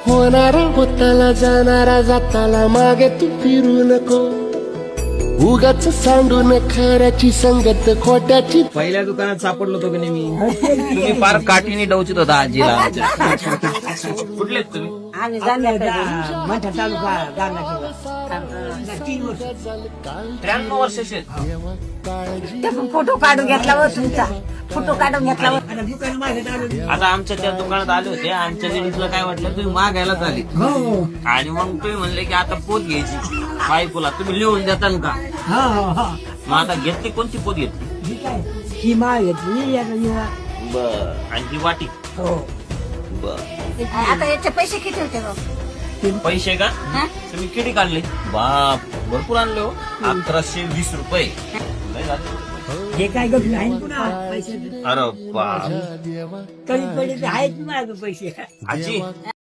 होणारा होताला जाणारा जाताला मागे तू फिरू नको, उगाच सांडून खऱ्याची संगत खोट्याची. पहिल्या दुकानात सापडलो होतो की नाही मी. तुम्ही फार काठीने डवचित होता आजीला. कुठले तुम्ही? आम्ही मोठा तालुका गाणं 3 वर्ष 93 वर्षाचे. फोटो काढून घेतला व तुमचा फोटो काढून घेतला व. दुकान माझ्या आता आमच्या त्या दुकानात आले होते. आमच्या लेडीजला काय वाटलं, तुम्ही मागायला आली आणि मग तुम्ही म्हणले की आता पोत घ्यायची बायकोला, तुम्ही लिहून देताल का? मग आता घेतली, कोणती पोत घेतली? ही माळ घेतली. बर. आणि ही वाटी. बर. आता याचे पैसे किती होते बघ? पैसे का? तुम्ही किती काढले? बाप, भरपूर आणले हो. 1120 रुपये. लय झाले. हे काय गप नाही पुन्हा पैसे अरे बाप. कधी पडले आहेत माझे पैसे. आजी